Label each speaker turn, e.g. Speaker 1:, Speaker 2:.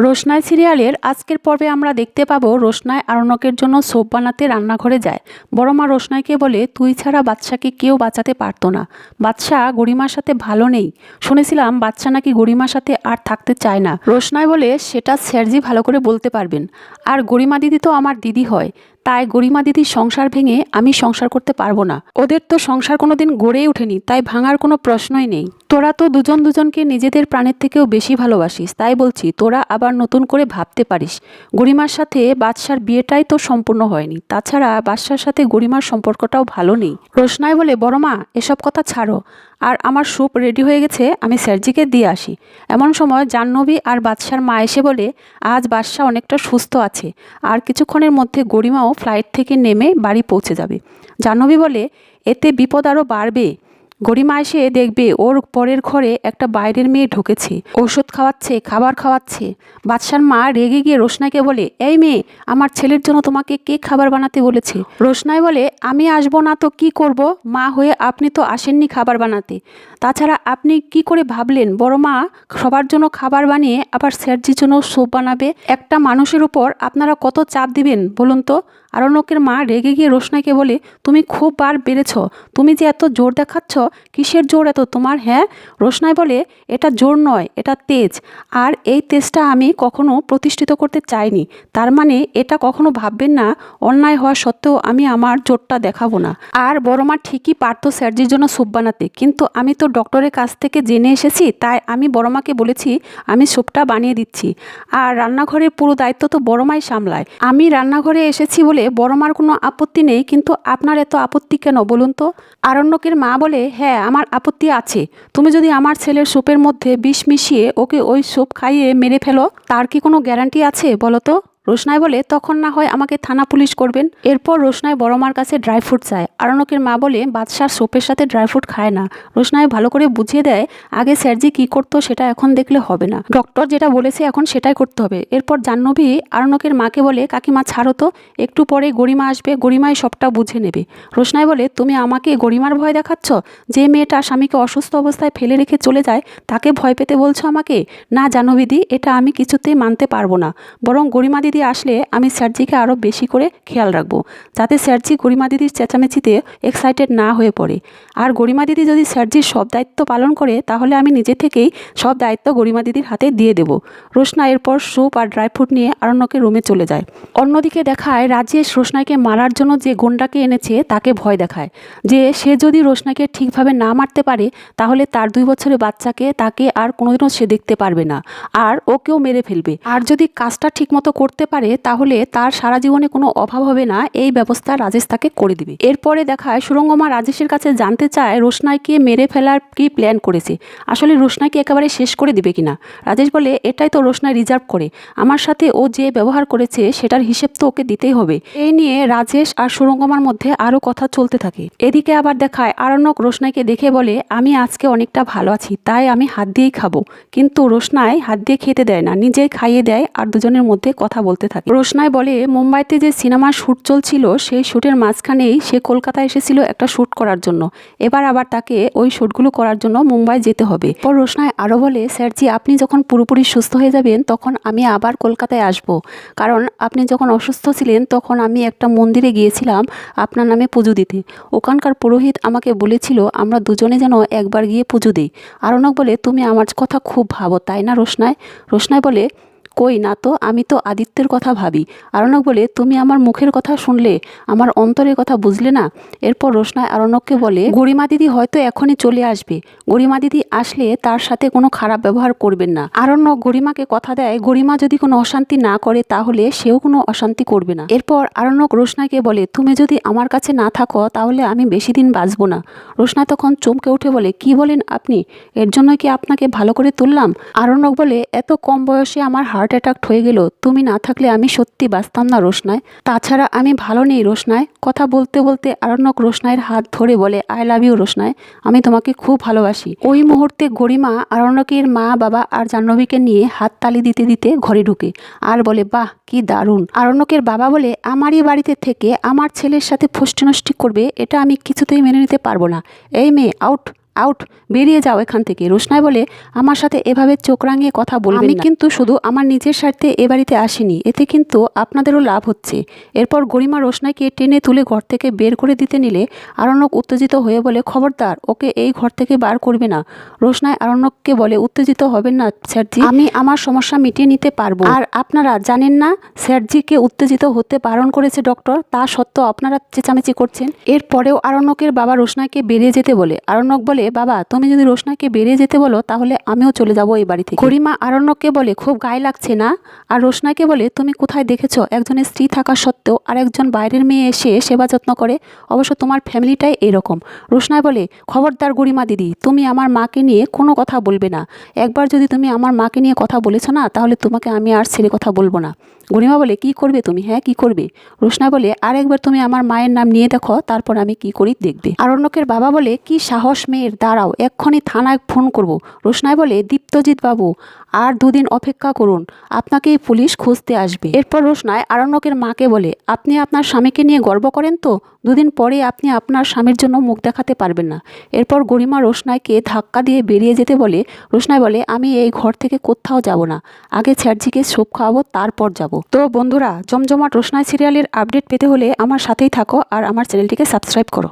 Speaker 1: রোশনাই সিরিয়ালের আজকের পর্বে আমরা দেখতে পাবো রোশনাই আরণ্যকের জন্য সোপ বানাতে রান্নাঘরে যায়। বড় মা রোশনাইকে বলে, তুই ছাড়া বাদশাকে কেউ বাঁচাতে পারতো না। বাদশা গরিমার সাথে ভালো নেই, শুনেছিলাম বাদশা নাকি গরিমার সাথে আর থাকতে চায় না। রোশনাই বলে, সেটা স্যারজি ভালো করে বলতে পারবেন। আর গরিমা দিদি তো আমার দিদি হয়, তাই গরিমা দিদির সংসার ভেঙে আমি সংসার করতে পারবো না। ওদের তো সংসার কোনোদিন গড়েই ওঠেনি, তাই ভাঙার কোনো প্রশ্নই নেই। তোরা তো দুজন দুজনকে নিজেদের প্রাণের থেকেও বেশি ভালোবাসিস, তাই বলছি তোরা আবার নতুন করে ভাবতে পারিস। গরিমার সাথে বাদশার বিয়েটাই তো সম্পূর্ণ হয়নি, তাছাড়া বাদশার সাথে গরিমার সম্পর্কটাও ভালো নেই। রোশনাই বলে, বড় মা এসব কথা ছাড়ো, আর আমার স্যুপ রেডি হয়ে গেছে, আমি স্যারজিকে দিয়ে আসি। এমন সময় জাহ্নবী আর বাদশার মা এসে বলে, আজ বাদশা অনেকটা সুস্থ আছে, আর কিছুক্ষণের মধ্যে গরিমাও ফ্লাইট থেকে নেমে বাড়ি পৌঁছে যাবে। জাহ্নবী বলে, এতে বিপদ আরও বাড়বে। গরিমা এসে দেখবে ওর পরের ঘরে একটা বাইরের মেয়ে ঢুকেছে, ওষুধ খাওয়াচ্ছে, খাবার খাওয়াচ্ছে। বাদশার মা রেগে গিয়ে রোশনাইকে বলে, এই মেয়ে, আমার ছেলের জন্য তোমাকে কে খাবার বানাতে বলেছে? রোশনাই বলে, আমি আসবো না তো কি করব, মা হয়ে আপনি তো আসেননি খাবার বানাতে। তাছাড়া আপনি কি করে ভাবলেন বড় মা সবার জন্য খাবার বানিয়ে আবার স্যারজির জন্য স্যুপ বানাবে? একটা মানুষের উপর আপনারা কত চাপ দিবেন বলুন তো? আরণ্যকের মা রেগে গিয়ে রোশনাইকে বলে, তুমি খুব বার বেড়েছ, তুমি যে এত জোর দেখাচ্ছ, কিসের জোর এত তোমার? হ্যাঁ? রোশনাই বলে, এটা জোর নয়, এটা তেজ, আর এই তেজটা আমি কখনো প্রতিষ্ঠিত করতে চাইনি। তার মানে এটা কখনো ভাববেন না অন্যায় হওয়া সত্ত্বেও আমি আমার জোরটা দেখাবো না। আর বড় মা ঠিকই পারতো স্যারজির জন্য স্যুপ বানাতে, কিন্তু আমি তো ডক্টরের কাছ থেকে জেনে এসেছি, তাই আমি বড় মাকে বলেছি আমি স্যুপটা বানিয়ে দিচ্ছি। আর রান্নাঘরের পুরো দায়িত্ব তো বড় মাই সামলায়। আমি রান্নাঘরে এসেছি বলে বড় মার কোনো আপত্তি নেই, কিন্তু আপনার এত আপত্তি কেন বলুন তো? আরণ্যকের মা বলে, হ্যাঁ আমার আপত্তি আছে। তুমি যদি আমার ছেলের স্যুপের মধ্যে বিষ মিশিয়ে ওকে ওই স্যুপ খাইয়ে মেরে ফেলো, তার কি কোনো গ্যারান্টি আছে বলো তো? রোশনাই বলে, তখন না হয় আমাকে থানা পুলিশ করবেন। এরপর রোশনাই বড় মার কাছে ড্রাই ফ্রুট চায়। আরণ্যকের মা বলে, বাদশার স্যুপের সাথে ড্রাই ফ্রুট খায় না। রোশনাই ভালো করে বুঝিয়ে দেয়, আগে স্যারজি কি করতো সেটা এখন দেখলে হবে না, ডক্টর যেটা বলেছে এখন সেটাই করতে হবে। এরপর জাহ্নবী আরণ্যকের মাকে বলে, কাকিমা ছাড়ো তো, একটু পরে গরিমা আসবে, গরিমাই সবটা বুঝে নেবে। রোশনাই বলে, তুমি আমাকে গরিমার ভয় দেখাচ্ছ? যে মেয়েটা স্বামীকে অসুস্থ অবস্থায় ফেলে রেখে চলে যায় তাকে ভয় পেতে বলছো আমাকে? না জাহ্নবীদি, এটা আমি কিছুতেই মানতে পারবো না। বরং গরিমা দিদি আসলে আমি স্যারজিকে আরও বেশি করে খেয়াল রাখবো, যাতে স্যারজি গরিমা দিদির চেঁচামেচিতে এক্সাইটেড না হয়ে পড়ে। আর গরিমা দিদি যদি স্যারজির সব দায়িত্ব পালন করে, তাহলে আমি নিজে থেকেই সব দায়িত্ব গরিমা দিদির হাতে দিয়ে দেবো। রোশনা এরপর স্যুপ আর ড্রাই ফ্রুট নিয়ে আরণ্যকের রুমে চলে যায়। অন্যদিকে দেখায় রাজেশ রোশনাইকে মারার জন্য যে গুন্ডাকে এনেছে তাকে ভয় দেখায়, যে সে যদি রোশনাইকে ঠিকভাবে না মারতে পারে তাহলে তার 2 বছরের বাচ্চাকে তাকে আর কোনোদিনও সে দেখতে পারবে না, আর ওকেও মেরে ফেলবে। আর যদি কাজটা ঠিকমতো করতে পারে তাহলে তার সারা জীবনে কোনো অভাব হবে না, এই ব্যবস্থা রাজেশ তাকে করে দিবে। এরপরে দেখায় সুরঙ্গমা রাজেশের কাছে জানতে চায় রোশনাইকে মেরে ফেলার কি প্ল্যান করেছে, আসলে রোশনাইকে একেবারে শেষ করে দিবে কিনা। রাজেশ বলে, এটাই তো রোশনাই রিজার্ভ করে, আমার সাথে ও যে ব্যবহার করেছে সেটার হিসেব তো ওকে দিতেই হবে। এই নিয়ে রাজেশ আর সুরঙ্গমার মধ্যে আরও কথা চলতে থাকে। এদিকে আবার দেখায় আরণ্যক রোশনাইকে দেখে বলে, আমি আজকে অনেকটা ভালো আছি, তাই আমি হাত দিয়েই খাবো। কিন্তু রোশনাই হাত দিয়ে খেতে দেয় না, নিজেই খাইয়ে দেয়, আর দুজনের মধ্যে কথা বলতে থাকে। রোশনাই বলে, মুম্বাইতে যে সিনেমার শ্যুট চলছিল সেই শ্যুটের মাঝখানেই সে কলকাতায় এসেছিল একটা শ্যুট করার জন্য, এবার আবার তাকে ওই শ্যুটগুলো করার জন্য মুম্বাই যেতে হবে। পর রোশনাই আরও বলে, স্যারজি আপনি যখন পুরোপুরি সুস্থ হয়ে যাবেন তখন আমি আবার কলকাতায় আসব, কারণ আপনি যখন অসুস্থ ছিলেন তখন আমি একটা মন্দিরে গিয়েছিলাম আপনার নামে পুজো দিতে। ওখানকার পুরোহিত আমাকে বলেছিল আমরা দুজনে যেন একবার গিয়ে পুজো দিই। আরণ্যক বলে, তুমি আমার কথা খুব ভাবো তাই না রোশনাই? রোশনাই বলে, কই না তো, আমি তো আদিত্যের কথা ভাবি। আরণ্যক বলে, তুমি আমার মুখের কথা শুনলে, আমার অন্তরের কথা বুঝলে না? এরপর রোশনাই আরণ্যককে বলে, গরিমা দিদি হয়তো এখনই চলে আসবে, গরিমা দিদি আসলে তার সাথে কোনো খারাপ ব্যবহার করবেন না। আরণ্যক গরিমাকে কথা দেয়, গরিমা যদি কোনো অশান্তি না করে তাহলে সেও কোনো অশান্তি করবে না। এরপর আরণ্যক রোশনাইকে বলে, তুমি যদি আমার কাছে না থাকো তাহলে আমি বেশি দিন বাঁচবো না। রোশনাই তখন চমকে উঠে বলে, কি বলেন আপনি? এর জন্য কি আপনাকে ভালো করে তুললাম? আরণ্যক বলে, এত কম বয়সে আমার হার্ট অ্যাটাক হয়ে গেল, তুমি না থাকলে আমি সত্যি বাঁচতাম না রোশনাই, তাছাড়া আমি ভালো নেই রোশনাই। কথা বলতে বলতে আরণ্যক রোশনাইয়ের হাত ধরে বলে, আই লাভ ইউ রোশনাই, আমি তোমাকে খুব ভালোবাসি। ওই মুহূর্তে গরিমা আরণ্যকের মা বাবা আর জাহ্নবীকে নিয়ে হাত তালি দিতে দিতে ঘরে ঢুকে আর বলে, বাহ কি দারুণ। আরণ্যকের বাবা বলে, আমারই বাড়িতে থেকে আমার ছেলের সাথে ফষ্টি নষ্টি করবে, এটা আমি কিছুতেই মেনে নিতে পারবো না। এই মেয়ে আউট, আউট, বেরিয়ে যাও এখান থেকে। রোশনাই বলে, আমার সাথে এভাবে চোখ রাঙিয়ে কথা বলবেন না। আমি কিন্তু শুধু আমার নিজের স্বার্থে এ বাড়িতে আসিনি, এতে কিন্তু আপনাদেরও লাভ হচ্ছে। এরপর গরিমা রোশনাইকে টেনে তুলে ঘর থেকে বের করে দিতে নিলে আরণ্যক উত্তেজিত হয়ে বলে, খবরদার, ওকে এই ঘর থেকে বার করবে না। রোশনাই আরণ্যককে বলে, উত্তেজিত হবেন না স্যারজি, আমি আমার সমস্যা মিটিয়ে নিতে পারবো। আর আপনারা জানেন না স্যারজিকে উত্তেজিত হতে বারণ করেছে ডক্টর, তা সত্ত্বেও আপনারা চেঁচামেচি করছেন। এরপরেও আরণ্যকের বাবা রোশনাইকে বেরিয়ে যেতে বলে। আরণ্যক বলে, বাবা, তুমি যদি রোশনাইকে বেরিয়ে যেতে বলো তাহলে আমিও চলে যাব এই বাড়ি থেকে। গরিমা আরণ্যককে বলে, খুব গায়ে লাগছে না? আর রোশনাইকে বলে, তুমি কোথায় দেখেছো একজনের স্ত্রী থাকা সত্ত্বেও আরেকজন বাইরের মেয়ে এসে সেবা যত্ন করে? অবশ্য তোমার ফ্যামিলিটাই এরকম। রোশনাই বলে, খবরদার গরিমা দিদি, তুমি আমার মাকে নিয়ে কোনো কথা বলবে না। একবার যদি তুমি আমার মাকে নিয়ে কথা বলেছো না, তাহলে তোমাকে আমি আর ছেড়ে কথা বলবো না। গরিমা বলে, কি করবে তুমি? হ্যাঁ, কি করবে? রোশনাই বলে, আরেকবার তুমি আমার মায়ের নাম নিয়ে দেখো, তারপর আমি কি করি দেখবে। আরণ্যকের বাবা বলে, কি সাহস মেয়ের, দাঁড়াও, এক্ষুনি থানায় ফোন করব। রোশনাই বলে, দীপ্তজিৎ বাবু, আর দুদিন অপেক্ষা করুন, আপনাকেই পুলিশ খুঁজতে আসবে। এরপর রোশনাই আরণ্যকের মাকে বলে, আপনি আপনার স্বামীকে নিয়ে গর্ব করেন তো? দুদিন পরে আপনি আপনার স্বামীর জন্য মুখ দেখাতে পারবেন না। এরপর গরিমা রোশনাইকে ধাক্কা দিয়ে বেরিয়ে যেতে বলে। রোশনাই বলে, আমি এই ঘর থেকে কোথাও যাব না, আগে স্যারজিকে সোপ খাওয়াবো, তারপর যাব। তো বন্ধুরা, জমজমাট রোশনাই সিরিয়ালের আপডেট পেতে হলে আমার সাথেই থাকো আর আমার চ্যানেলটিকে সাবস্ক্রাইব করো।